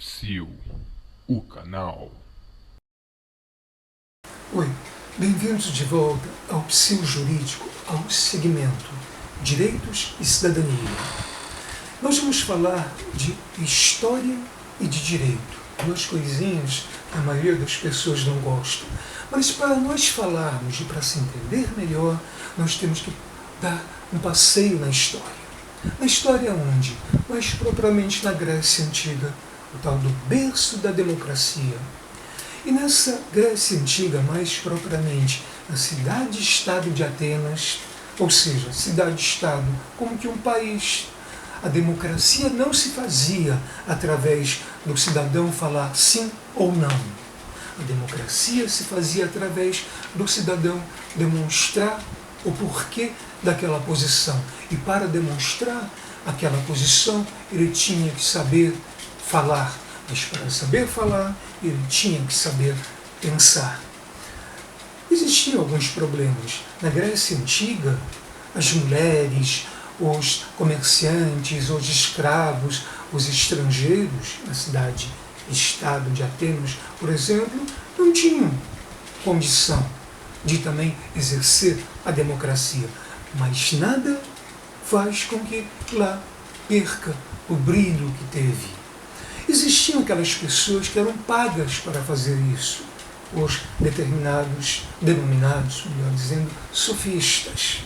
Psiu, o canal. Oi, bem-vindos de volta ao Psiu Jurídico, ao segmento Direitos e Cidadania. Nós vamos falar de história e de direito, duas coisinhas que a maioria das pessoas não gostam. Mas para nós falarmos e para se entender melhor, nós temos que dar um passeio na história. Na história onde? Mais propriamente na Grécia Antiga, o tal do berço da democracia. E nessa Grécia Antiga, mais propriamente, na cidade-estado de Atenas, ou seja, cidade-estado como que um país, a democracia não se fazia através do cidadão falar sim ou não. A democracia se fazia através do cidadão demonstrar o porquê daquela posição. E para demonstrar aquela posição, ele tinha que saber falar. Mas para saber falar, ele tinha que saber pensar. Existiam alguns problemas. Na Grécia Antiga, as mulheres, os comerciantes, os escravos, os estrangeiros, na cidade-estado de Atenas, por exemplo, não tinham condição de também exercer a democracia. Mas nada faz com que lá perca o brilho que teve. Existiam aquelas pessoas que eram pagas para fazer isso, os denominados, melhor dizendo, sofistas.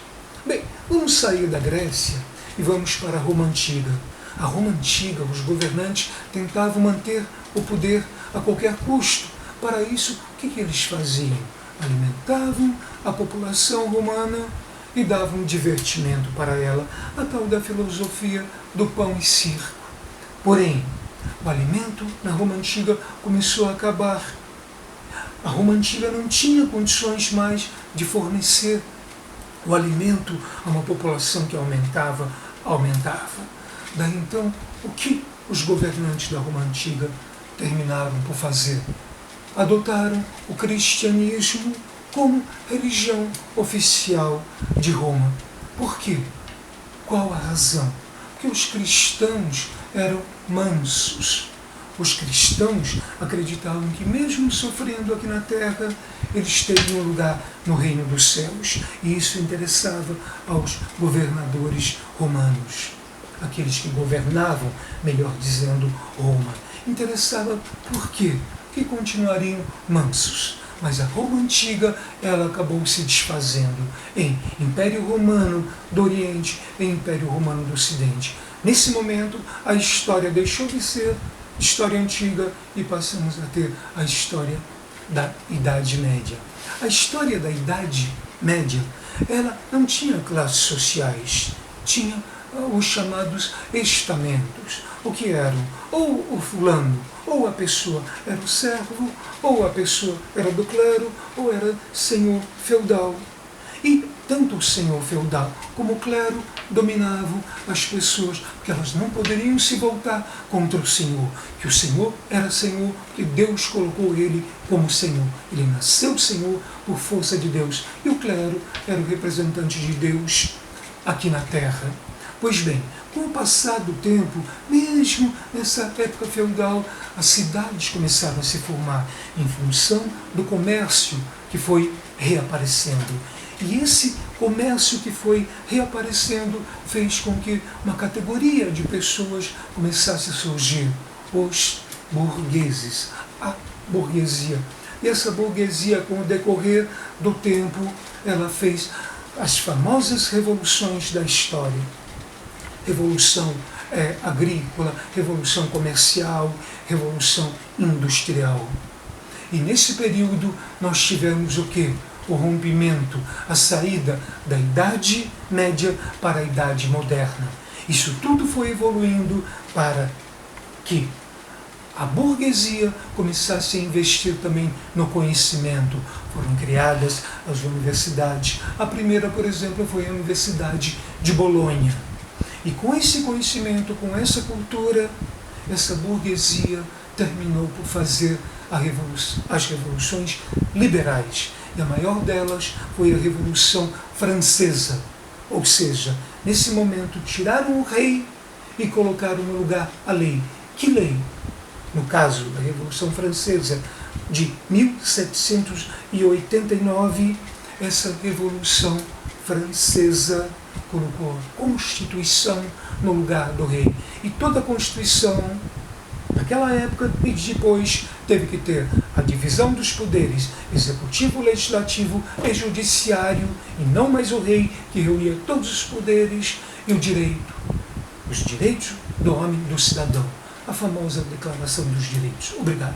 Bem, vamos sair da Grécia e vamos para a Roma Antiga. A Roma Antiga, os governantes tentavam manter o poder a qualquer custo. Para isso, o que eles faziam? Alimentavam a população romana e davam divertimento para ela, a tal da filosofia do pão e circo. Porém, o alimento na Roma Antiga começou a acabar. A Roma Antiga não tinha condições mais de fornecer o alimento a uma população que aumentava. Daí então, o que os governantes da Roma Antiga terminaram por fazer? Adotaram o cristianismo como religião oficial de Roma. Por quê? Qual a razão? Porque os cristãos eram mansos. Os cristãos acreditavam que mesmo sofrendo aqui na terra, eles teriam um lugar no reino dos céus. E isso interessava aos governadores romanos. Aqueles que governavam, melhor dizendo, Roma. Interessava por quê? Que continuariam mansos. Mas a Roma Antiga, ela acabou se desfazendo em Império Romano do Oriente e Império Romano do Ocidente. Nesse momento, a história deixou de ser história antiga e passamos a ter a história da Idade Média. A história da Idade Média, ela não tinha classes sociais, tinha os chamados estamentos. O que eram? Ou o fulano, ou a pessoa era o servo, ou a pessoa era do clero, ou era senhor feudal. E tanto o senhor feudal como o clero dominavam as pessoas, porque elas não poderiam se voltar contra o senhor, que o senhor era senhor, que Deus colocou ele como senhor. Ele nasceu senhor por força de Deus, e o clero era o representante de Deus aqui na terra. Pois bem, com o passar do tempo, mesmo nessa época feudal, as cidades começaram a se formar em função do comércio que foi reaparecendo. E esse comércio que foi reaparecendo fez com que uma categoria de pessoas começasse a surgir, os burgueses, a burguesia. E essa burguesia, com o decorrer do tempo, ela fez as famosas revoluções da história. Revolução agrícola, revolução comercial, revolução industrial. E nesse período nós tivemos o quê? O rompimento, a saída da Idade Média para a Idade Moderna. Isso tudo foi evoluindo para que a burguesia começasse a investir também no conhecimento. Foram criadas as universidades. A primeira, por exemplo, foi a Universidade de Bolonha. E com esse conhecimento, com essa cultura, essa burguesia terminou por fazer as revoluções liberais. E a maior delas foi a Revolução Francesa. Ou seja, nesse momento tiraram o rei e colocaram no lugar a lei. Que lei? no caso da Revolução Francesa de 1789, essa Revolução Francesa colocou a Constituição no lugar do rei. E toda a Constituição, naquela época e depois, teve que ter a divisão dos poderes, executivo, legislativo e judiciário, e não mais o rei, que reunia todos os poderes, e os direitos do homem, do cidadão. A famosa Declaração dos Direitos. Obrigado.